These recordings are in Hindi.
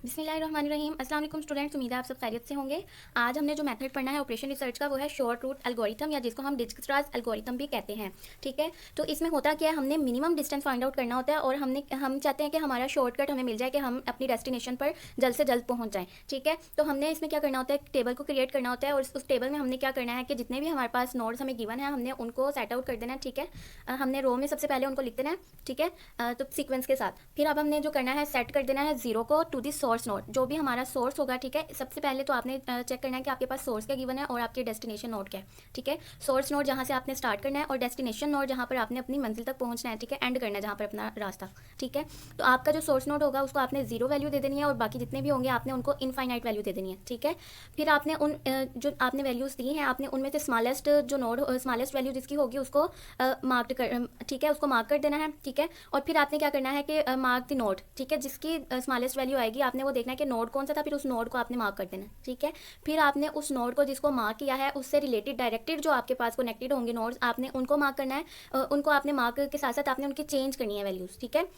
बिस्मिल्लाहिर्रहमानिर्रहीम। अस्सलाम वालेकुम स्टूडेंट्स, उम्मीद है आप सब खैरियत से होंगे। आज हमने जो मेथड पढ़ना है ऑपरेशन रिसर्च का वो है शॉर्ट रूट एल्गोरिथम या जिसको हम डिजक्स्ट्रास एल्गोरिथम भी कहते हैं। ठीक है, तो इसमें होता क्या है, हमने मिनिमम डिस्टेंस फाइंड आउट करना होता है और हम चाहते हैं कि हमारा शॉर्टकट हमें मिल जाए कि हम अपनी डेस्टिनेशन पर जल्द से जल्द पहुँच जाएँ। ठीक है, तो हमने इसमें क्या करना होता है, टेबल को क्रिएट करना होता है और उस टेबल में हमने क्या करना है कि जितने भी हमारे पास नोड्स हमें गिवन है हमने उनको सेट आउट कर देना है। ठीक है, हमने रो में सबसे पहले उनको लिख देना है। ठीक है, तो सीक्वेंस के साथ फिर अब हमने जो करना है सेट कर देना है जीरो को टू दी सोर्स नोड, जो भी हमारा सोर्स होगा। ठीक है, सबसे पहले तो आपने चेक करना है कि आपके पास सोर्स क्या गिवन है और आपके डेस्टिनेशन नोड क्या है। ठीक है, सोर्स नोड जहाँ से आपने स्टार्ट करना है और डेस्टिनेशन नोड जहाँ पर आपने अपनी मंजिल तक पहुँचना है। ठीक है, एंड करना है जहाँ पर अपना रास्ता। ठीक है, तो आपका जो सोर्स नोड होगा उसको आपने जीरो वैल्यू दे देनी है और बाकी जितने भी होंगे आपने उनको इनफाइनाइट वैल्यू दे देनी है। ठीक है, फिर आपने उन जो आपने वैल्यूज़ दी हैं आपने उनमें से स्मॉलेस्ट जो नोड स्मॉलेस्ट वैल्यू जिसकी होगी उसको मार्क कर, ठीक है, उसको मार्क कर देना है। ठीक है, और फिर आपने क्या करना है कि मार्क द नोड। ठीक है, जिसकी स्मॉलेस्ट वैल्यू आएगी आपने वो देखना है कि नोड कौन सा था, फिर उस नोड को आपने मार्क कर देना। ठीक है, फिर आपने उस नोड को जिसको मार्क किया है उससे रिलेटेड डायरेक्टेड जो आपके पास कनेक्टेड होंगे नोड्स आपने उनको मार्क करना है। उनको आपने मार्क के साथ साथ आपने उनकी चेंज करनी है वैल्यूज़। ठीक है,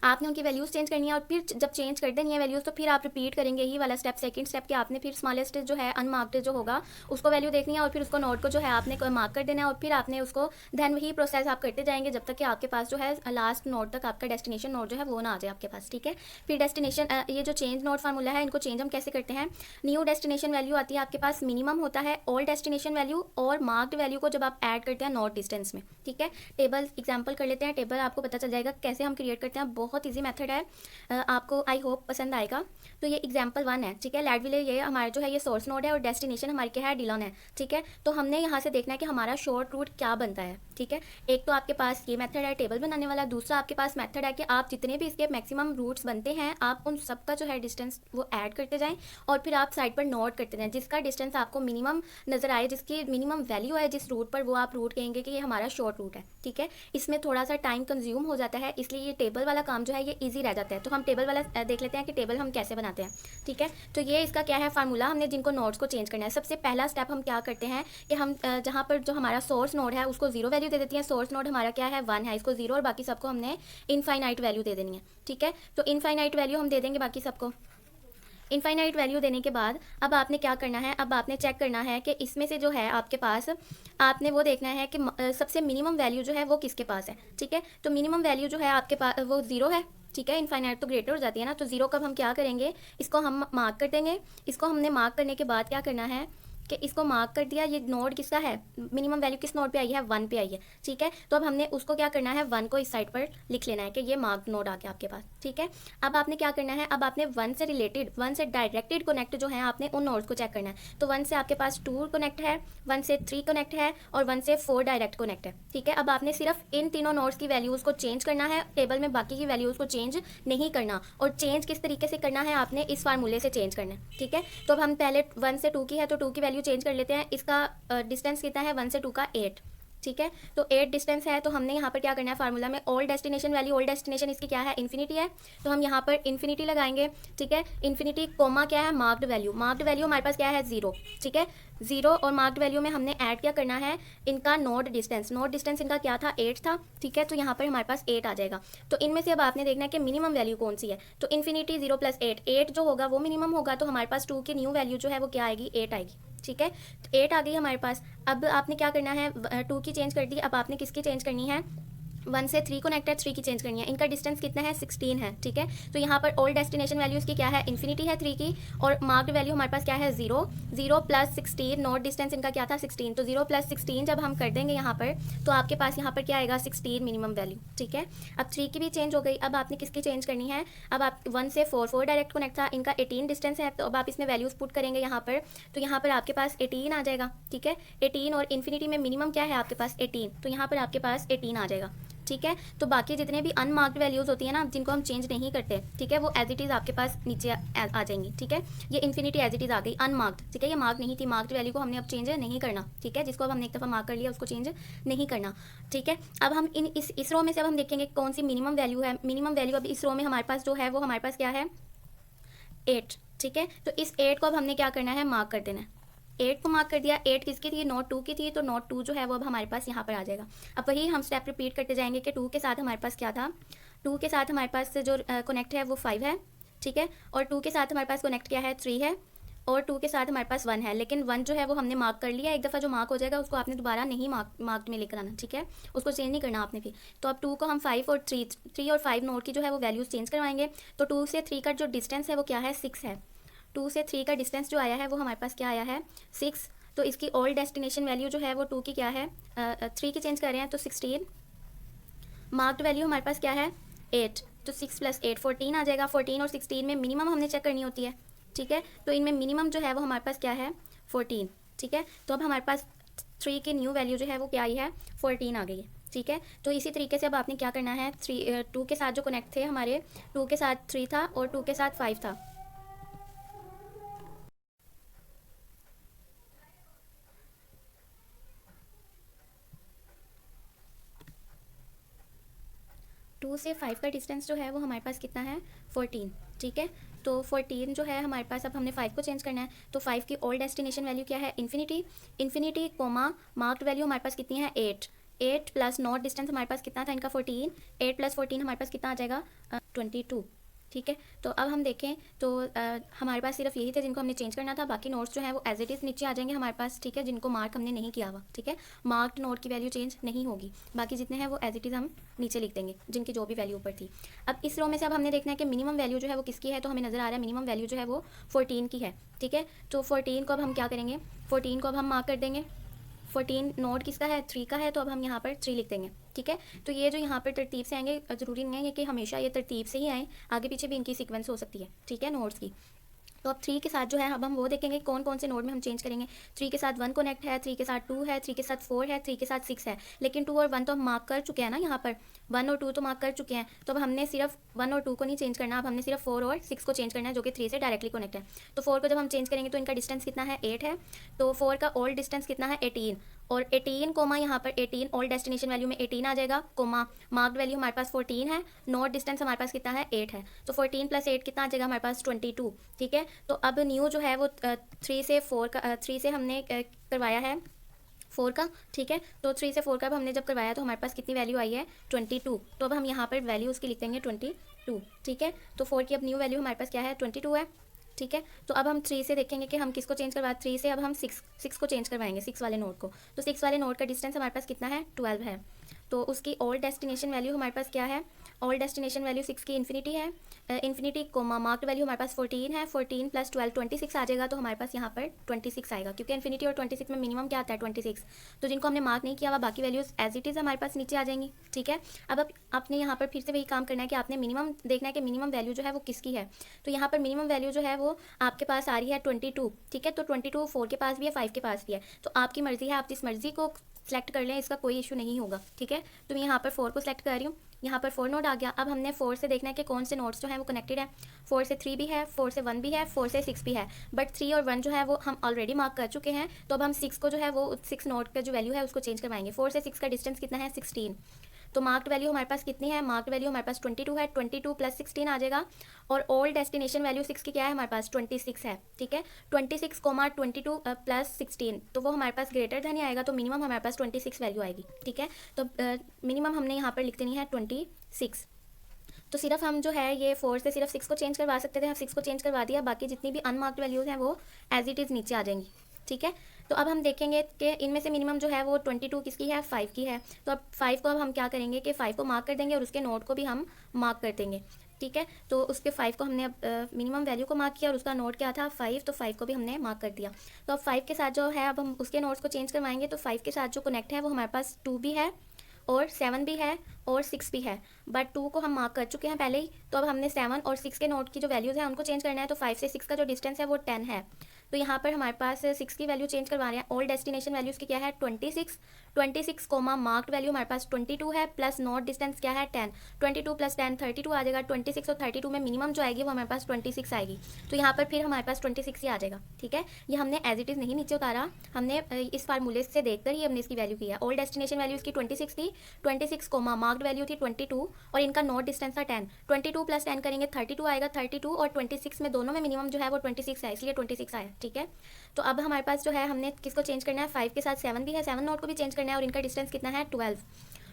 आपने उनकी वैल्यूज़ चेंज करनी है और फिर जब चेंज कर देनी है वैल्यूज़ तो फिर आप रिपीट करेंगे यही वाला स्टेप। सेकंड स्टेप कि आपने फिर स्मॉलेस्ट जो है अनमार्क्ड जो होगा उसको वैल्यू देखनी है और फिर उसको नोड को जो है आपने मार्क कर देना है और फिर आपने उसको देन वही प्रोसेस आप करते जाएंगे जब तक कि आपके पास जो है लास्ट नोड तक आपका डेस्टिनेशन नोड जो है वो ना आ जाए आपके पास। ठीक है, फिर डेस्टिनेशन ये जो चेंज नोड फार्मूला है इनको चेंज हम कैसे करते हैं। न्यू डेस्टिनेशन वैल्यू आती है आपके पास, मिनिमम होता है ओल्ड डेस्टिनेशन वैल्यू और मार्क्ड वैल्यू को जब आप ऐड करते हैं नोड डिस्टेंस में। ठीक है, टेबल एग्जाम्पल कर लेते हैं, टेबल आपको पता चल जाएगा कैसे हम क्रिएट करते हैं। बहुत ईजी मेथड है, आपको आई होप पसंद आएगा। तो ये एग्जाम्पल 1 है। ठीक है, लैडविले ये हमारा जो है ये सोर्स नोड है और डेस्टिनेशन हमारे क्या है, डिलॉन है। ठीक है, तो हमने यहाँ से देखना है कि हमारा शॉर्ट रूट क्या बनता है। ठीक है, एक तो आपके पास ये मेथड है टेबल बनाने वाला, दूसरा आपके पास मेथड है कि आप जितने भी इसके मैक्सिमम रूट्स बनते हैं आप उन सबका जो है डिस्टेंस वो ऐड करते जाएं और फिर आप साइड पर नोट करते जाएं जिसका डिस्टेंस आपको मिनिमम नजर आए, जिसकी मिनिमम वैल्यू है जिस रूट पर वो आप रूट कहेंगे कि ये हमारा शॉर्ट रूट है। ठीक है, इसमें थोड़ा सा टाइम कंज्यूम हो जाता है इसलिए ये टेबल वाला काम जो है ये ईजी रह जाता है। तो हम टेबल वाला देख लेते हैं कि टेबल हम कैसे बनाते हैं। ठीक है, तो ये इसका क्या है फार्मूला, हमने जिनको नोड्स को चेंज करना है। सबसे पहला स्टेप हम क्या करते हैं कि हम जहाँ पर जो हमारा सोर्स नोड है उसको जीरो वैल्यू दे देती है। सोर्स नोड हमारा क्या है 1 है, इसको जीरो और बाकी सबको हमने इनफाइनाइट वैल्यू दे देनी है। ठीक है, तो इनफाइनाइट वैल्यू हम दे देंगे बाकी सबको। इनफाइनाइट वैल्यू देने के बाद अब आपने क्या करना है, अब आपने चेक करना है कि इसमें से जो है आपके पास आपने वो देखना है कि सबसे मिनिमम वैल्यू जो है वो किसके पास है। ठीक है, तो मिनिमम वैल्यू जो है आपके पास वो जीरो है। ठीक है, इनफाइनाइट तो ग्रेटर हो जाती है ना, तो जीरो कब हम क्या करेंगे, इसको हम मार्क कर देंगे। इसको हमने मार्क करने के बाद क्या करना है कि इसको मार्क कर दिया, ये नोड किसका है, मिनिमम वैल्यू किस नोड पे आई है, 1 पे आई है। ठीक है, तो अब हमने उसको क्या करना है 1 को इस साइड पर लिख लेना है कि ये मार्क नोड आ गया आपके पास। ठीक है, अब आपने क्या करना है, अब आपने 1 से रिलेटेड 1 से डायरेक्टेड कनेक्ट जो है आपने उन नोड्स को चेक करना है। तो 1 से आपके पास 2 कनेक्ट है, 1 से 3 कनेक्ट है और 1 से 4 डायरेक्ट कनेक्ट है। ठीक है, अब आपने सिर्फ इन तीनों नोड्स की वैल्यूज़ को चेंज करना है, टेबल में बाकी की वैल्यूज़ को चेंज नहीं करना। और चेंज किस तरीके से करना है, आपने इस फार्मूले से चेंज करना है। ठीक है, तो अब हम पहले 1 से 2 की है तो 2 की वैल्यू चेंज कर लेते हैं। इसका डिस्टेंस कितना है 1 से 2 का 8। ठीक है, तो 8 डिस्टेंस है तो हमने यहाँ पर क्या करना है फार्मूला में old destination value, old destination इसकी क्या है इन्फिनिटी है, तो हम यहाँ पर इन्फिनिटी लगाएंगे। ठीक है, इन्फिनिटी कोमा क्या है मार्क्ड वैल्यू, मार्क्ड वैल्यू हमारे पास क्या है 0। ठीक है, 0 और मार्क्ड वैल्यू में हमने ऐड क्या करना है इनका नोड डिस्टेंस, नोड डिस्टेंस इनका क्या था 8 था। ठीक है, तो यहाँ पर हमारे पास 8 आ जाएगा। तो इनमें से अब आपने देखना है कि मिनिमम वैल्यू कौन सी है, तो इन्फिनिटी 0 + 8, 8 जो होगा वो मिनिमम होगा, तो हमारे पास 2 की न्यू वैल्यू जो है वो क्या आएगी 8 आएगी। ठीक है, तो 8 आ गई हमारे पास। अब आपने क्या करना है 2 की चेंज कर दी, अब आपने किसकी चेंज करनी है 1 से 3 कनेक्टेड 3 की चेंज करनी है। इनका डिस्टेंस कितना है 16 है। ठीक है, तो यहाँ पर ओल्ड डेस्टिनेशन वैल्यू इसकी क्या है इन्फिनिटी है 3 की और मार्क्ड वैल्यू हमारे पास क्या है 0, 0 + 16, नोट डिस्टेंस इनका क्या था 16, तो 0 + 16 जब हम कर देंगे यहाँ पर तो आपके पास यहाँ पर क्या आएगा 16 मिनिमम वैल्यू। ठीक है, अब 3 की भी चेंज हो गई, अब आपने किसकी चेंज करनी है, अब आप 1 से 4 डायरेक्ट कनेक्ट था, इनका 18 डिस्टेंस है, तो अब आप इसमें वैल्यूज पुट करेंगे यहाँ पर, तो यहाँ पर आपके पास 18 आ जाएगा। ठीक है, 18 और इन्फिनिटी में मिनिमम क्या है आपके पास 18, तो यहाँ पर आपके पास 18 आ जाएगा। ठीक है, तो बाकी जितने भी अनमार्क्ड वैल्यूज़ होती है ना जिनको हम चेंज नहीं करते, ठीक है, वो एज इट इज़ आपके पास नीचे आ जाएंगी। ठीक है, ये इन्फिनिटी एज इट इज़ आ गई अनमार्क्ड। ठीक है, ये मार्क नहीं थी, मार्क्ड वैल्यू को हमने अब चेंज नहीं करना। ठीक है, जिसको अब हमने एक दफ़ा मार्क कर लिया उसको चेंज नहीं करना। ठीक है, अब हम इस रो में से अब हम देखेंगे कौन सी मिनिमम वैल्यू है। मिनिमम वैल्यू अब इस रो में हमारे पास जो है वो हमारे पास क्या है 8। ठीक है, तो इस 8 को अब हमने क्या करना है मार्क कर देना है। 8 को मार्क कर दिया, 8 किसकी थी नोट 2 की थी, तो नोट 2 जो है वो अब हमारे पास यहाँ पर आ जाएगा। अब वही हम स्टेप रिपीट करते जाएंगे कि 2 के साथ हमारे पास क्या था, 2 के साथ हमारे पास जो कनेक्ट है वो 5 है। ठीक है, और 2 के साथ हमारे पास कनेक्ट क्या है, 3 है, और 2 के साथ हमारे पास 1 है, लेकिन 1 जो है वो हमने मार्क कर लिया। एक दफ़ा जो मार्क हो जाएगा उसको आपने दोबारा नहीं मार्क में लेकर आना, ठीक है, उसको चेंज नहीं करना आपने फिर। तो अब 2 को हम 5 और 3 और 5 नोड की जो है वो वैल्यूज़ चेंज करवाएंगे। तो 2 से 3 का जो डिस्टेंस है वो क्या है, 6 है। 2 से 3 का डिस्टेंस जो आया है वो हमारे पास क्या आया है, 6। तो इसकी ओल्ड डेस्टिनेशन वैल्यू जो है वो 2 की क्या है, 3 की चेंज कर रहे हैं तो 16। मार्क्ड वैल्यू हमारे पास क्या है, 8। तो 6 + 8 14 आ जाएगा। 14 और 16 में मिनिमम हमने चेक करनी होती है, ठीक है। तो इनमें मिनिमम जो है वो हमारे पास क्या है, 14, ठीक है। तो अब हमारे पास 3 की न्यू वैल्यू जो है वो क्या आई है, 14 आ गई है, ठीक है। तो इसी तरीके से अब आपने क्या करना है, 2 के साथ जो कनेक्ट थे हमारे, 2 के साथ 3 था और 2 के साथ 5 था। 2 से 5 का डिस्टेंस जो है वो हमारे पास कितना है, 14, ठीक है। तो 14 जो है हमारे पास, अब हमने 5 को चेंज करना है। तो 5 की ओल्ड डेस्टिनेशन वैल्यू क्या है, infinity. Infinity comma marked value हमारे पास कितनी है, 8। 8 प्लस नॉट डिस्टेंस हमारे पास कितना था इनका, 14। 8 + 14 हमारे पास कितना आ जाएगा, 22, ठीक है। तो अब हम देखें तो हमारे पास सिर्फ यही थे जिनको हमने चेंज करना था। बाकी नोट्स जो है वो एज इट इज़ नीचे आ जाएंगे हमारे पास, ठीक है, जिनको मार्क हमने नहीं किया हुआ, ठीक है। मार्क्ड नोट की वैल्यू चेंज नहीं होगी, बाकी जितने हैं वो एज इट इज़ हम नीचे लिख देंगे, जिनकी जो भी वैल्यू ऊपर थी। अब इस रो में से अब हमने देखना है कि मिनिमम वैल्यू जो है वो किसकी है। तो हमें नज़र आ रहा है मिनिमम वैल्यू जो है वो 14 की है, ठीक है। तो 14 को अब हम क्या करेंगे, 14 को अब हम मार्क कर देंगे। 14 नोट किसका है, 3 का है, तो अब हम यहाँ पर 3 लिख देंगे, ठीक है। तो ये जो यहाँ पर तरतीब से आएंगे, ज़रूरी नहीं है कि हमेशा ये तरतीब से ही आए, आगे पीछे भी इनकी सीक्वेंस हो सकती है, ठीक है, नोट्स की। तो अब 3 के साथ जो है अब हम वो देखेंगे कौन कौन से नोड में हम चेंज करेंगे। 3 के साथ 1 कनेक्ट है, 3 के साथ 2 है, 3 के साथ 4 है, 3 के साथ 6 है। लेकिन 2 और 1 तो हम मार्क कर चुके हैं ना, यहाँ पर 1 और 2 तो मार्क कर चुके हैं। तो अब हमने सिर्फ 1 और 2 को नहीं चेंज करना, अब हमने सिर्फ 4 और 6 को चेंज करना है, जो कि 3 से डायरेक्टली कनेक्ट है। तो 4 को जब हम चेंज करेंगे तो इनका डिस्टेंस कितना है, 8 है। तो 4 का ओल्ड डिस्टेंस कितना है, 18। और 18 कोमा यहाँ पर 18 ओल्ड डेस्टिनेशन वैल्यू में 18 आ जाएगा, कोमा मार्क्ड वैल्यू हमारे पास 14 है, नोट डिस्टेंस हमारे पास कितना है, 8 है। तो 14 + 8 कितना आ जाएगा हमारे पास, 22, ठीक है। तो अब न्यू जो है वो 3 से 4 का, 3 से हमने करवाया है 4 का, ठीक है। तो 3 से 4 का अब हमने जब करवाया तो हमारे पास कितनी वैल्यू आई है, 22। तो अब हम यहाँ पर वैल्यू उसकी लिख देंगे 22, ठीक है। तो 4 की अब न्यू वैल्यू हमारे पास क्या है, 22 है, ठीक है। तो अब हम 3 से देखेंगे कि हम किसको चेंज करवा, 3 से अब हम 6 को चेंज करवाएंगे, 6 वाले नोट को। तो 6 वाले नोट का डिस्टेंस हमारे पास कितना है, 12 है। तो उसकी ओल्ड डेस्टिनेशन वैल्यू हमारे पास क्या है, ओल्ड डेस्टिनेशन वैल्यू 6 की इन्फिनिटी है, इन्फिनिटी कोमा मार्क्ड वैल्यू हमारे पास 14 है, 14 + 12 26 आ जाएगा। तो हमारे पास यहाँ पर 26 आएगा, क्योंकि इन्फिनिटी और 26 में मिनिमम क्या आता है, 26। तो जिनको हमने मार्क नहीं किया हुआ बाकी वैल्यूज़ एज इट इज़ हमारे पास नीचे आ जाएंगी, ठीक है। अब आपने यहाँ पर फिर से वही काम करना है कि आपने मिनिमम देखना है कि मिनिमम वैल्यू जो है वो किसकी है। तो यहाँ पर मिनिमम वैल्यू जो है वो आपके पास आ रही है 22, ठीक है। तो 22 4 के पास भी है, 5 के पास भी है। तो आपकी मर्ज़ी है, आप जिस मर्ज़ी को सेलेक्ट कर लें, इसका कोई इशू नहीं होगा, ठीक है। तो मैं यहाँ पर 4 को सेलेक्ट कर रही हूँ, यहाँ पर 4 नोड आ गया। अब हमने 4 से देखना है कि कौन से नोड्स जो हैं वो कनेक्टेड है। 4 से 3 भी है, 4 से 1 भी है, 4 से 6 भी है। बट 3 और 1 जो है वो हम ऑलरेडी मार्क कर चुके हैं। तो अब हम 6 को जो है वो 6 नोड का जो वैल्यू है उसको चेंज करवाएंगे। 4 से 6 का डिस्टेंस कितना है, 16। तो मार्क्ड वैल्यू हमारे पास कितनी है, मार्क्ड वैल्यू हमारे पास 22 है, 22 + 16 आ जाएगा। और ओल्ड डेस्टिनेशन वैल्यू 6 की क्या है हमारे पास, 26 है, ठीक है। 26 कोमा 22 + 16, तो वो हमारे पास ग्रेटर देन ही आएगा। तो मिनिमम हमारे पास 26 वैल्यू आएगी, ठीक है। तो मिनिमम हमने यहाँ पर लिख देनी है 26। तो सिर्फ हम जो है ये 4 से सिर्फ 6 को चेंज करवा सकते थे, हम 6 को चेंज करवा दिया, बाकी जितनी भी अनमार्क्ड वैल्यूज़ हैं वो एज इट इज़ नीचे आ जाएंगी, ठीक है। तो अब हम देखेंगे कि इनमें से मिनिमम जो है वो 22 किसकी है, 5 की है। तो अब 5 को अब हम क्या करेंगे कि 5 को मार्क कर देंगे और उसके नोट को भी हम मार्क कर देंगे, ठीक है। तो उसके 5 को हमने अब मिनिमम वैल्यू को मार्क किया और उसका नोट क्या था, 5। तो 5 को भी हमने मार्क कर दिया। तो अब 5 के साथ जो है अब हम उसके नोट्स को चेंज करवाएंगे। तो 5 के साथ जो कनेक्ट है वो हमारे पास 2 भी है और 7 भी है और 6 भी है। बट 2 को हम मार्क कर चुके हैं पहले ही। तो अब हमने 7 और 6 के नोट की जो वैल्यूज़ हैं उनको चेंज करना है। तो 5 से 6 का जो डिस्टेंस है वो 10 है। तो यहाँ पर हमारे पास 6 की वैल्यू चेंज करवा रहे हैं। ओल्ड डेस्टिनेशन वैल्यूज़ की क्या है, 26। 26 कोमा मार्क्ड वैल्यू हमारे पास 22 है, प्लस नोट डिस्टेंस क्या है, 10। 22 + 10 32 आ जाएगा। 26 और 32 में मिनिमम जो आएगी वो हमारे पास 26 आएगी। तो यहाँ पर फिर हमारे पास 26 ही आ जाएगा, ठीक है। ये हमने एज इट इज़ नहीं नीचे उतारा, हमने इस फार्मूले से देखकर ही हमने इसकी वैल्यू की है। ओल्ड डेस्टिनेशन वैल्यू इसकी 26 थी, 26 कोमा मार्क्ड वैल्यू थी 22 और इनका नोट डिस्टेंस था 10। 22 + 10 करेंगे 32 आएगा। 32 और 26 में दोनों में मिनिमम जो है वो 26 है, इसलिए 26 आया, ठीक है। तो अब हमारे पास जो है हमने किसको चेंज करना है, 5 के साथ 7 भी है, 7 नोट को भी चेंज करना है और इनका डिस्टेंस कितना है, 12।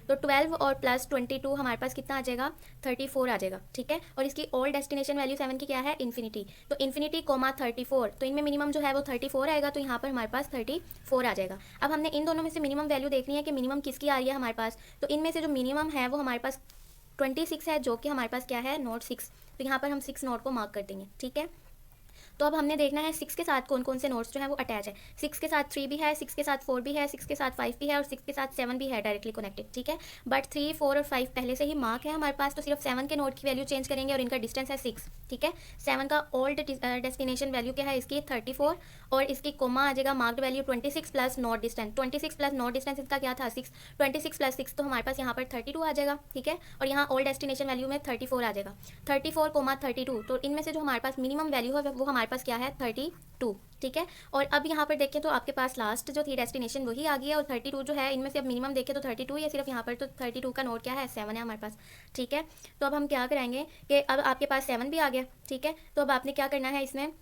तो 12 और प्लस 22 हमारे पास कितना आ जाएगा, 34 आ जाएगा, ठीक है। और इसकी ऑल डेस्टिनेशन वैल्यू 7 की क्या है, इन्फिनिटी, तो इन्फिनिटी कोमा 34, तो इनमें मिनिमम जो है वो 34 आएगा, तो यहाँ पर हमारे पास 34 आ जाएगा। अब हमने इन दोनों में से मिनिमम वैल्यू देखनी है कि मिनिमम किसकी आ रही है हमारे पास, तो इनमें से जो मिनिमम है वो हमारे पास 26 है, जो कि हमारे पास क्या है, नोट 6, तो यहाँ पर हम 6 नोट को मार्क कर देंगे, ठीक है। तो अब हमने देखना है 6 के साथ कौन कौन से नोट्स जो है वो अटैच है। 6 के साथ 3 भी है, 6 के साथ 4 भी है, 6 के साथ 5 भी है और 6 के साथ 7 भी है डायरेक्टली कनेक्टेड, ठीक है। बट 3, 4 और 5 पहले से ही मार्क है हमारे पास, तो सिर्फ 7 के नोट की वैल्यू चेंज करेंगे और इनका डिस्टेंस है 6, ठीक है। 7 का ओल्ड डेस्टिनेशन वैल्यू क्या है इसकी, 34, और इसकी कोमा आ जाएगा marked value 26 plus note distance, 26 plus note distance इसका क्या था, 6, 26 प्लस 6, तो हमारे पास यहाँ पर 32 आ जाएगा, ठीक है। और यहाँ ओल्ड डेस्टिनेशन वैल्यू में 34 आ जाएगा, 34 कोमा 32, तो इनमें से जो हमारे पास मिनिमम वैल्यू है वो हमारे पास क्या है, 32, ठीक है। और अब यहाँ पर देखें तो आपके पास लास्ट जो थी डेस्टिनेशन वही आ गई है, और 32 जो है इनमें से अब मिनिमम देखें तो 32 या सिर्फ यहाँ पर तो 32 का नोट क्या है, 7 है हमारे पास, ठीक है। तो अब हम क्या कराएंगे कि अब आपके पास 7 भी आ गया, ठीक है। तो अब आपने क्या करना है इसमें,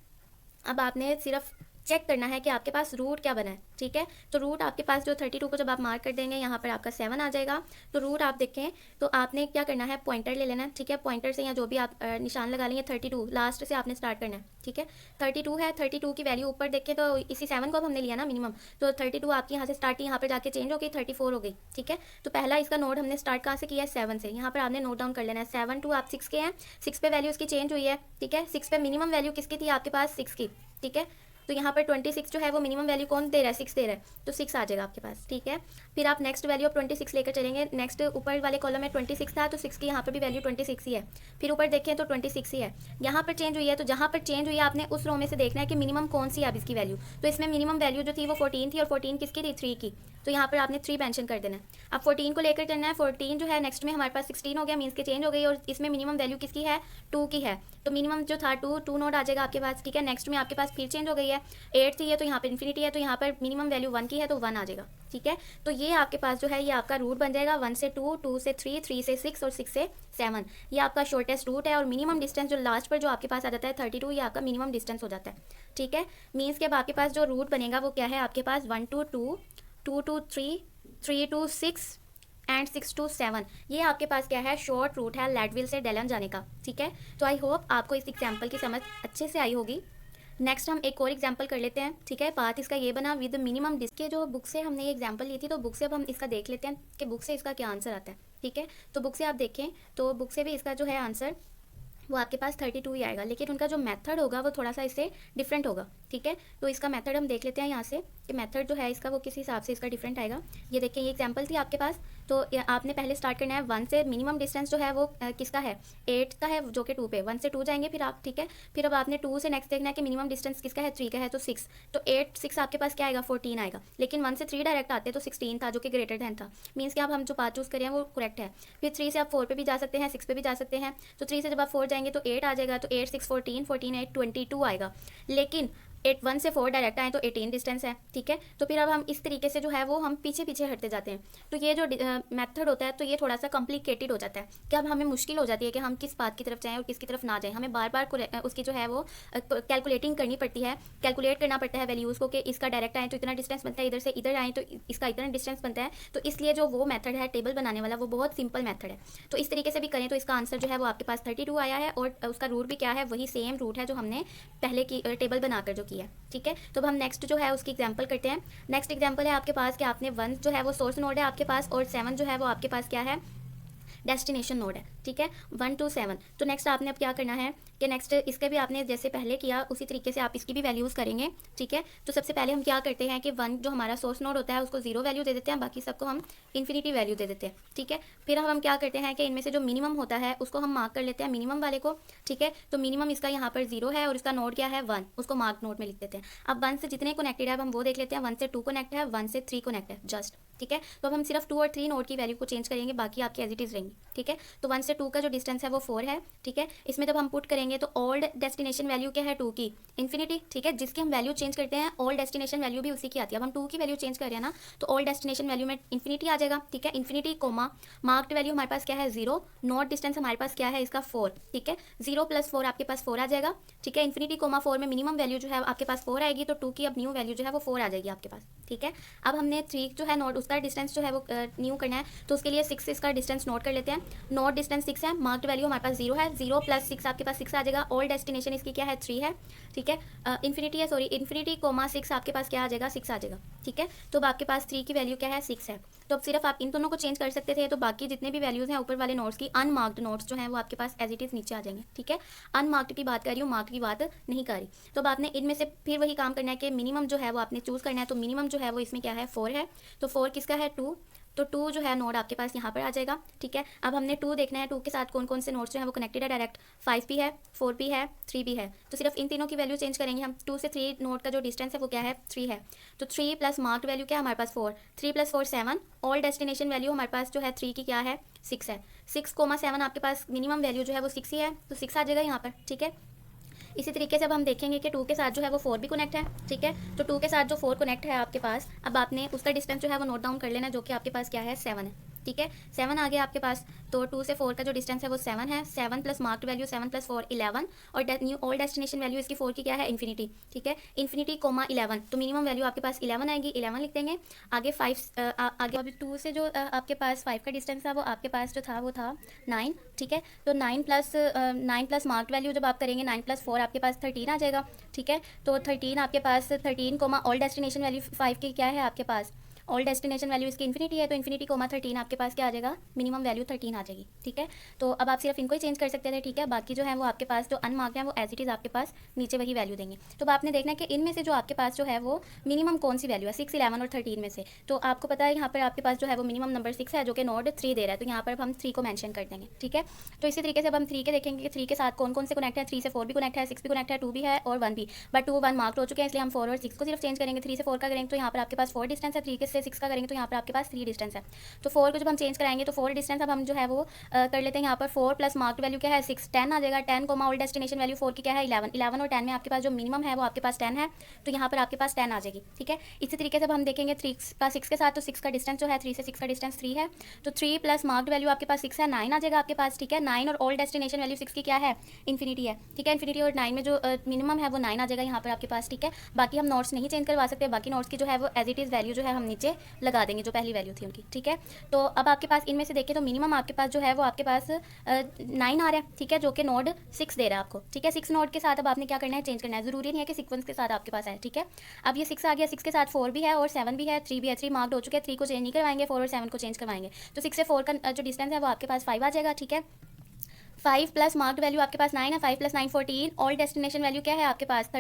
अब आपने सिर्फ चेक करना है कि आपके पास रूट क्या बना है, ठीक है। तो रूट आपके पास जो 32 को जब आप मार्क कर देंगे यहाँ पर आपका 7 आ जाएगा, तो रूट आप देखें तो आपने क्या करना है, पॉइंटर ले लेना है, ठीक है। पॉइंटर से या जो भी आप निशान लगा लेंगे, 32 लास्ट से आपने स्टार्ट करना है, ठीक है। 32 है, 32 की वैल्यू ऊपर देखें तो इसी 7 को अब हमने लिया ना मिनिमम, तो 32 आपकी यहाँ से स्टार्ट यहाँ पर जाके चेंज हो गई, 34 हो गई, ठीक है। तो पहला इसका नोट हमने स्टार्ट कहाँ से किया है, 7 से, यहाँ पर आपने नोट डाउन कर लेना है। 7 टू आप 6 के हैं, 6 पे वैल्यू इसकी चेंज हुई है, ठीक है। 6 पे मिनिमम वैल्यू किसकी थी आपके पास, 6 की, ठीक है। तो यहाँ पर 26 जो है वो मिनिमम वैल्यू कौन दे रहा है, 6 दे रहा है, तो 6 आ जाएगा आपके पास, ठीक है। फिर आप नेक्स्ट वैल्यू ऑफ 26 लेकर चलेंगे, नेक्स्ट ऊपर वाले कॉलम में 26 था, तो 6 की यहाँ पर भी वैल्यू 26 ही है। फिर ऊपर देखें तो 26 ही है, यहाँ पर चेंज हुई है, तो जहाँ पर चेंज हुई है आपने उस रो में से देखना है कि मिनिमम कौन सी है अब इसकी वैल्यू। तो इसमें मिनिमम वैल्यू जो थी वो 14 थी, और 14 किसकी थी, 3 की, तो यहाँ पर आपने 3 मेंशन कर देना है। अब 14 को लेकर चलना है, 14 जो है नेक्स्ट में हमारे पास 16 हो गया, मीन्स के चेंज हो गई, और इसमें मिनिमम वैल्यू किसकी है, 2 की है, तो मिनिमम जो था 2 नोट आ जाएगा आपके पास, ठीक है। नेक्स्ट में आपके पास फिर चेंज हो गई है, 8 थी है तो यहाँ पर इन्फिनिटी है, तो यहाँ पर मिनिमम वैल्यू 1 की है, तो 1 आ जाएगा, ठीक है। तो ये आपके पास जो है ये आपका रूट बन जाएगा, 1 से 2, 2 से 3, 3 से 6 और 6 से 7, ये आपका शॉर्टेस्ट रूट है। और मिनिमम डिस्टेंस जो लास्ट पर जो आपके पास आ जाता है 32, ये आपका मिनिमम डिस्टेंस हो जाता है, ठीक है। मीन्स कि अब आपके पास जो रूट बनेगा वो क्या है आपके पास, 1 to 2, 2 to 3, 3 to 6 and 6 to 7, ये आपके पास क्या है, शॉर्ट रूट है लेडविल से डेलन जाने का, ठीक है। तो आई होप आपको इस एग्जाम्पल की समझ अच्छे से आई होगी। नेक्स्ट हम एक और एग्जाम्पल कर लेते हैं, ठीक है। पाथ इसका ये बना विद मिनिमम के जो बुक से हमने ये एग्जाम्पल ली थी, तो बुक से अब हम इसका देख लेते हैं कि बुक से इसका क्या आंसर आता है, ठीक है। तो बुक से आप देखें तो बुक से भी इसका जो है आंसर वो आपके पास 32 ही आएगा, लेकिन उनका जो मेथड होगा वो थोड़ा सा इससे डिफरेंट होगा, ठीक है। तो इसका मेथड हम देख लेते हैं यहाँ से कि मेथड जो है इसका वो किस हिसाब से इसका डिफरेंट आएगा। ये देखिए ये एग्जांपल थी आपके पास, तो आपने पहले स्टार्ट करना है 1 से, मिनिमम डिस्टेंस जो है वो किसका है, 8 का है, जो कि 2 पे, 1 से 2 जाएंगे फिर आप, ठीक है। फिर अब आपने 2 से नेक्स्ट देखना है कि मिनिमम डिस्टेंस किसका है, 3 का है, तो 6, तो 8 6 आपके पास क्या आएगा, 14 आएगा। लेकिन 1 से 3 डायरेक्ट आते तो 16 था, जो कि ग्रेटर देन था, मीन्स कि अब हम जो पाथ चूज़ करें वो करेक्ट है। फिर 3 से आप 4 पे भी जा सकते हैं, 6 पे भी जा सकते हैं, तो 3 से जब आप 4 जाएंगे तो 8 आ जाएगा, तो 8 6 14, 14 8 22 आएगा। लेकिन 1 से 4 डायरेक्ट आए तो 18 डिस्टेंस है, ठीक है। तो फिर अब हम इस तरीके से जो है वो हम पीछे पीछे हटते जाते हैं। तो ये जो मेथड होता है तो ये थोड़ा सा कॉम्प्लिकेटेड हो जाता है, कि अब हमें मुश्किल हो जाती है कि हम किस पाथ की तरफ जाएं और किसकी तरफ ना जाएं। हमें बार बार उसकी जो है वो कैलकुलेटिंग करनी पड़ती है, कैलकुलेट करना पड़ता है वैल्यूज़ को, कि इसका डायरेक्ट आए तो इतना डिस्टेंस बनता है, इधर से इधर आए तो इसका इतना डिस्टेंस बनता है। तो इसलिए जो वो मेथड है टेबल बनाने वाला वो बहुत सिंपल मेथड है। तो इस तरीके से भी करें तो इसका आंसर जो है वो आपके पास 32 आया है, और उसका रूट भी क्या है, वही सेम रूट है जो हमने पहले की टेबल बनाकर जो किया, ठीक है। तो अब हम नेक्स्ट जो है उसकी एग्जांपल करते हैं। नेक्स्ट एग्जांपल है आपके पास कि आपने 1 जो है वो सोर्स नोड है आपके पास, और 7 जो है वो आपके पास क्या है, डेस्टिनेशन नोड है, ठीक है, 1 to 7। तो नेक्स्ट आपने अब क्या करना है कि नेक्स्ट इसके भी आपने जैसे पहले किया उसी तरीके से आप इसकी भी वैल्यूज़ करेंगे, ठीक है। तो सबसे पहले हम क्या करते हैं कि 1 जो हमारा सोर्स नोड होता है उसको 0 वैल्यू दे देते हैं, बाकी सबको हम इन्फिनिटी वैल्यू दे देते हैं, ठीक है। फिर हम क्या करते हैं कि इनमें से जो मिनिमम होता है उसको हम मार्क कर लेते हैं, मिनिमम वाले को, ठीक है। तो मिनिमम इसका यहाँ पर 0 है और इसका नोड क्या है, 1, उसको मार्क नोड में लिख देते हैं। अब 1 से जितने कनेक्टेड है अब हम वो देख लेते हैं। 1 से 2 कनेक्ट है, 1 से 3 कनेक्ट है जस्ट, ठीक है। तो अब हम सिर्फ 2 और 3 नोड की वैल्यू को चेंज करेंगे, बाकी आपकी एज इट इज़ रहेंगी, ठीक है। तो 1 से टू का जो डिस्टेंस है वो 4 है, ठीक है। इसमें जब हम पुट करेंगे तो ओल्ड डेस्टिनेशन वैल्यू क्या है टू की, इन्फिनिटी, ठीक है। जिसकी हम वैल्यू चेंज करते हैं ओल्ड डेस्टिनेशन वैल्यू भी उसी की आती है। अब हम टू की वैल्यू चेंज कर रहे हैं ना, तो ओल्ड डेस्टिनेशन वैल्यू में इन्फिनिटी आ जाएगा, ठीक है। इन्फिनिटी कोमा मार्क्ड वैल्यू हमारे पास क्या है 0, नॉट डिस्टेंस हमारे पास क्या है इसका 4, ठीक है। 0 + 4 आपके पास 4 आ जाएगा, ठीक है। इन्फिनिटी कोमा 4 में मिनिमम वैल्यू जो है आपके पास 4 आएगी, तो टू की अब न्यू वैल्यू जो है वो 4 आ जाएगी आपके पास, ठीक है। अब हमने 3 जो है नोट उसका डिस्टेंस जो है वो न्यू करना है, तो उसके लिए 6 इसका डिस्टेंस नोट कर लेते हैं। नोट डिस्टेंस 6 है, मार्क्ड वैल्यू हमारे पास 0 है, 0 + 6 आपके पास 6 आ जाएगा। ओल्ड डेस्टिनेशन इसकी क्या है 3 है, ठीक है। इन्फिनिटी है, सॉरी इन्फिनिटी कोमा 6 आपके पास क्या आ जाएगा 6 आ जाएगा, ठीक है। तो अब आपके पास 3 की वैल्यू क्या है 6 है। तो अब सिर्फ आप इन दोनों को चेंज कर सकते थे, तो बाकी जितने भी वैल्यूज़ हैं ऊपर वाले नोट्स की, अनमार्क्ड नोट्स जो हैं वो आपके पास एज इट इज़ नीचे आ जाएंगे, ठीक है। अनमार्क्ड की बात कर रही हूँ, मार्क्ड की बात नहीं कर रही। तो अब आपने इनमें से फिर वही काम करना है कि मिनिमम जो है वो आपने चूज़ करना है। तो मिनिमम जो है वो इसमें क्या है 4 है, तो 4 किसका है 2, तो 2 जो है नोड आपके पास यहाँ पर आ जाएगा, ठीक है। अब हमने 2 देखना है, 2 के साथ कौन कौन से नोड्स जो हैं वो कनेक्टेड है डायरेक्ट, 5 भी है, 4 भी है, 3 भी है। तो सिर्फ इन तीनों की वैल्यू चेंज करेंगे हम। 2 से 3 नोड का जो डिस्टेंस है वो क्या है 3 है, तो 3 + मार्क्ड वैल्यू क्या है हमारे पास 4, 3 + 4 7। ऑल डेस्टिनेशन वैल्यू हमारे पास जो है 3 की क्या है 6 है, 6,7 आपके पास मिनिमम वैल्यू जो है वो 6 ही है, तो 6 आ जाएगा यहाँ पर, ठीक है। इसी तरीके से अब हम देखेंगे कि 2 के साथ जो है वो 4 भी कनेक्ट है, ठीक है। तो 2 के साथ जो 4 कनेक्ट है आपके पास, अब आपने उसका डिस्टेंस जो है वो नोट डाउन कर लेना, जो कि आपके पास क्या है 7 है, ठीक है। 7 आ गया आपके पास, तो 2 से 4 का जो डिस्टेंस है वो 7 है। 7 + मार्क्ड वैल्यू 7 + 4 11, और न्यू ओल्ड डेस्टिनेशन वैल्यू इसकी 4 की क्या है इन्फिनिटी, ठीक है। इन्फिनिटी कोमा 11, तो मिनिमम वैल्यू आपके पास 11 आएगी, 11 लिख देंगे। आगे 5 आगे अभी 2 से जो आपके पास 5 का डिस्टेंस था वो आपके पास जो था वो था 9, ठीक है। तो 9 + मार्क्ड वैल्यू जब आप करेंगे 9 + 4 आपके पास 13 आ जाएगा, ठीक है। तो 13 आपके पास 13 कोमा ओल्ड डेस्टिनेशन वैल्यू 5 की क्या है आपके पास, ओल्ड डेस्टिनेशन वैल्यू इसकी इन्फिनिटी है, तो इन्फिनिटी कोमा 13 आपके पास क्या आ जाएगा, मिनिमम वैल्यू 13 आ जाएगी, ठीक है। तो अब आप सिर्फ इनको ही चेंज कर सकते थे, ठीक है। बाकी जो है वो आपके पास जो अनमार्क्ड है वो एज इट इज़ आपके पास नीचे वही वैल्यू देंगे। तो अब आपने देखना है कि इनमें से जो आपके पास जो है वो मिनिमम कौन सी वैल्यू है 6, 11 और 13 में से। तो आपको पता है यहाँ पर आपके पास जो है वो मिनिमम नंबर 6 है, जो कि नोड 3 दे रहा है, तो यहाँ पर अब हम 3 को मैंशन कर देंगे, ठीक है। तो इसी तरीके से अब हम 3 के देखेंगे कि 3 के साथ कौन कौन से कनेक्ट है। 3 से 4 भी कनेक्ट है, 6 भी कनेक्ट है, 2 भी है और 1 भी, बट 2 1 मार्क्ड हो चुके हैं, इसलिए हम 4 और 6 को सिर्फ चेंज करेंगे। 3 से 4 का करेंगे तो यहाँ पर आपके पास 4 डिस्टेंस है, 3 के से 6 का करेंगे तो यहाँ पर आपके पास 3 डिस्टेंस है। तो 4 को जब हम चेंज कराएंगे तो 4 डिस्टेंस अब हम जो है वो कर लेते हैं यहाँ पर। 4 + मार्क्ड वैल्यू क्या है 6, 10 आ जाएगा। 10 कोमा ओल्ड डेस्टिनेशन वैल्यू 4 की क्या है 11, 11 और 10 में आपके पास जो मिनिमम है वो आपके पास 10 है, तो यहाँ पर आपके पास 10 आ जाएगी, ठीक है। इसी तरीके से अब हम देखेंगे 3 का 6 के साथ, तो 6 का डिस्टेंस जो है 3 से 6 का डिस्टेंस 3 है, तो 3 + मार्क्ड वैल्यू आपके पास 6 है, 9 आ जाएगा आपके पास, ठीक है। 9 और ओल्ड डेस्टिनेशन वैल्यू 6 की क्या है इन्फिनिटी है, ठीक है। इन्फिनिटी और 9 में जो मिनिमम है वो 9 आ जाएगा यहाँ पर आपके पास, ठीक है। बाकी हम नोट्स नहीं चेंज करवा सकते, बाकी नोट्स की जो है वो एज इट इज़ वैल्यू जो है हम नीचे लगा देंगे, जो पहली वैल्यू थी उनकी, ठीक है। तो अब आपके पास इनमें से देखें तो मिनिमम आपके पास जो है वो आपके पास 9 आ रहा है, ठीक है, जो कि नोड 6 दे रहा है आपको, ठीक है। 6 नोड के साथ अब आपने क्या करना है चेंज करना है, ज़रूरी नहीं है कि सीक्वेंस के साथ आपके पास है, ठीक है। अब ये 6 आ गया, 6 के साथ 4 भी है और 7 भी है, 3 भी है। 3 मार्क्ड हो चुके हैं, 3 को चेंज नहीं करवाएंगे, 4 और 7 को चेंज करवाएंगे। तो 6 से 4 का जो डिस्टेंस है वो आपके पास 5 आ जाएगा, ठीक है। 5 + मार्क्ड वैल्यू आपके पास 9 है, 5 + 9 14। ऑल डेस्टिनेशन वैल्यू क्या है आपके पास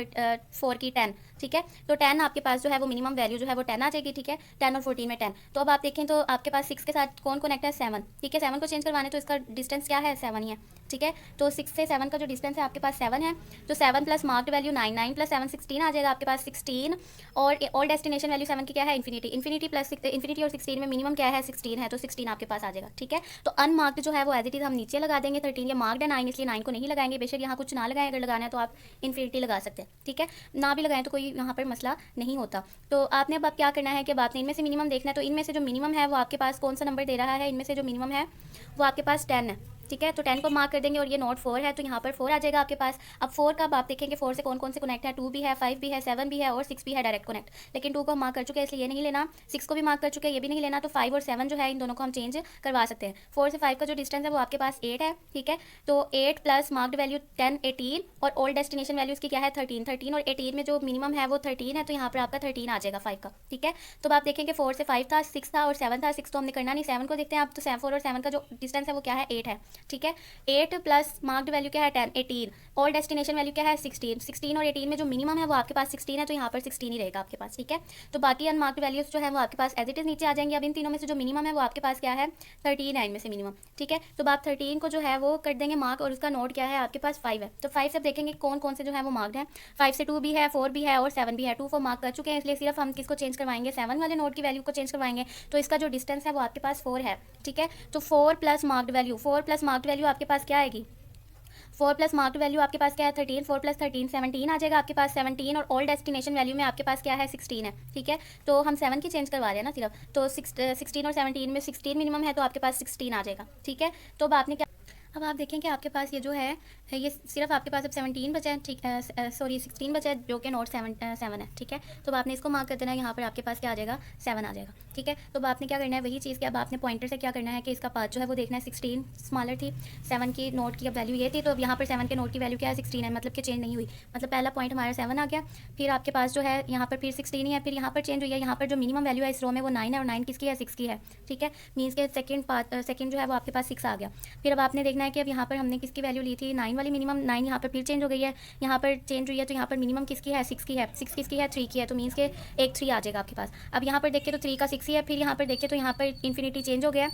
4 की 10, ठीक है। तो 10 आपके पास जो है वो मिनिमम वैल्यू जो है वो 10 आ जाएगी, ठीक है। 10 और 14 में 10। तो अब आप देखें तो आपके पास 6 के साथ कौन कनेक्ट है 7, ठीक है। 7 को चेंज करवाने तो इसका डिस्टेंस क्या है 7 ही है, ठीक है। तो 6 से 7 का जो डिस्टेंस है आपके पास 7 है, तो 7 + मार्क्ड वैल्यू 9, 9 + 7 16 आ जाएगा आपके पास 16। और ऑल डेस्टिनेशन वैल्यू 7 की क्या है इन्फिनिटी, इन्फिनिटी और 16 में मिनिमम क्या है 16 है, तो 16 आपके पास आ जाएगा, ठीक है। तो अनमार्क्ड जो है वो एज इट इज़ हम नीचे लगा देंगे। 13 ये मार्क्ड है 9, इसलिए 9 को नहीं लगाएंगे, बेशक यहाँ कुछ ना लगाएं, अगर लगाना है तो आप इन्फिनिटी लगा सकते हैं, ठीक है। ना भी लगाएं तो कोई यहाँ पर मसला नहीं होता। तो आपने अब क्या करना है कि आपने इनमें से मिनिमम देखना है, तो इनमें से जो मिनिमम है वो आपके पास कौन सा नंबर दे रहा है, इनमें से जो मिनिमम है वो आपके पास 10 है, ठीक है। तो 10 को मार्क कर देंगे और ये नोट 4 है, तो यहाँ पर 4 आ जाएगा आपके पास। अब 4 का आप देखेंगे 4 से कौन कौन से कनेक्ट है, 2 भी है, 5 भी है, 7 भी है और 6 भी है डायरेक्ट कनेक्ट, लेकिन 2 को हम मार्क कर चुके हैं इसलिए ये नहीं लेना। 6 को भी मार्क कर चुके हैं, ये भी नहीं लेना। तो 5 और 7 जो है इन दोनों को हम चेंज करवा सकते हैं। 4 से 5 का जो डिस्टेंस है वो आपके पास 8 है, ठीक है। तो 8 + मार्क्ड वैल्यू 10 18 और ओल्ड डेस्टिनेशन वैल्यू इसकी क्या है 13, 13 और 18 में जो मिनिमम है वो 13 है, तो यहाँ पर आपका 13 आ जाएगा 5 का, ठीक है। तो आप देखेंगे 4 से 5 था, 6 था और 7 था। 6 तो हमने करना नहीं, 7 को देखते हैं आप। तो 4 और 7 का जो डिस्टेंस है वो क्या है 8 है, ठीक है। 8 + मार्क्ड वैल्यू क्या है 10 18, ऑल डेस्टिनेशन वैल्यू क्या है 16, 16 और 18 में जो मिनिमम है वो आपके पास 16 है, तो यहाँ पर 16 ही रहेगा आपके पास, ठीक है। तो बाकी अनमार्क्ड वैल्यूज जो है वो आपके पास एज इट इज़ नीचे आ जाएंगे। अब इन तीनों में से जो मिनिमम है वो आपके पास क्या है 13 है इनमें से मिनिमम, ठीक है। तो आप 13 को जो है वो कर देंगे मार्क और उसका नोट क्या है आपके पास 5 है। तो 5 से देखेंगे कौन कौन से जो है वो मार्क्ड है। 5 से 2 भी है, 4 भी है और 7 भी है। 2 4 मार्क कर चुके हैं, इसलिए सिर्फ हम किसको चेंज करवाएंगे 7 वाले नोट की वैल्यू को चेंज करवाएंगे। तो इसका जो डिस्टेंस है वो आपके पास 4 है, ठीक है। तो 4 + मार्क्ड वैल्यू, 4 + मार्क्ड वैल्यू आपके पास क्या आएगी, 4 प्लस मार्क्ड वैल्यू आपके पास क्या है 13, 4 प्लस 13 17 आ जाएगा आपके पास 17, और ऑल डेस्टिनेशन वैल्यू में आपके पास क्या है 16 है, ठीक है। तो हम 7 की चेंज करवा रहे हैं ना सिर्फ, तो 16 और 17 में 16 मिनिमम है, तो आपके पास 16 आ जाएगा, ठीक है। तो अब आपने क्या, अब आप देखें कि आपके पास ये जो है ये सिर्फ आपके पास अब 17 बचा है, ठीक है, सॉरी 16 बचा है, जो कि नोट 7 है, ठीक है। तो अब आपने इसको मार्क कर देना है, यहाँ पर आपके पास क्या आ जाएगा 7 आ जाएगा, ठीक है। तो अब आपने क्या करना है, वही चीज़ कि अब आपने पॉइंटर से क्या करना है कि इसका पाथ जो है वो देखना है, 16 स्मॉलर थी, 7 की नोट की अब वैल्यू ये थी, तो अब यहाँ पर 7 के नोट की वैल्यू क्या है 16 है, मतलब कि चेंज नहीं हुई, मतलब पहला पॉइंट हमारा 7 आ गया, फिर आपके पास जो है यहाँ पर फिर 16 ही है, फिर यहाँ पर चेंज हुई है, यहाँ पर जो मिनिमम वैल्यू है इस रो में वो 9 है, और 9 किसकी है 6 की है, ठीक है। मीन्स के सेकंड जो है वो आपके पास 6 आ गया। फिर अब आपने देखना है कि अब यहाँ पर हमने किसकी वैल्यू ली थी 9 वाली मिनिमम, 9 यहाँ पर फिर चेंज हो गई है, यहाँ पर चेंज हुई है, तो यहाँ पर मिनिमम किसकी है 6 की है, 6 किसकी है 3 की है, तो मीन्स के एक 3 आ जाएगा आपके पास। अब यहाँ पर देखिए तो 3 का 6 ही है, फिर यहाँ पर देखिए तो यहाँ पर इन्फिनिटी चेंज हो गया,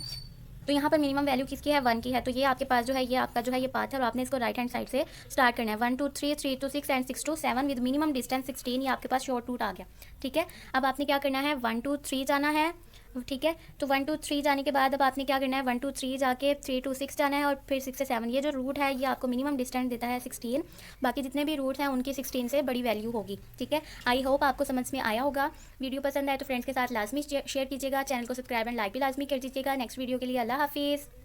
तो यहाँ पर मिनिमम वैल्यू किसकी है 1 की है। तो ये आपके पास जो है ये आपका जो है ये पाथ है, और आपने इसको राइट हैंड साइड से स्टार्ट करना है, 1 2 3 3 2 6 एंड 6 2 7 विद मिनिमम डिस्टेंस 16, ये आपके पास शॉर्ट रूट आ गया, ठीक है। अब आपने क्या करना है 1 2 3 जाना है, ठीक है। तो 1 2 3 जाने के बाद अब आपने क्या करना है 1 2 3 जाके 3 2 6 जाना है, और फिर 6 से 7, ये जो रूट है ये आपको मिनिमम डिस्टेंस देता है 16, बाकी जितने भी रूट्स हैं उनकी 16 से बड़ी वैल्यू होगी, ठीक है। आई होप आपको समझ में आया होगा। वीडियो पसंद आए तो फ्रेंड्स के साथ लाजमी शेयर कीजिएगा, चैनल को सब्सक्राइब एंड लाइक भी लाजमी कर दीजिएगा। नेक्स्ट वीडियो के लिए अल्लाह हाफिज़।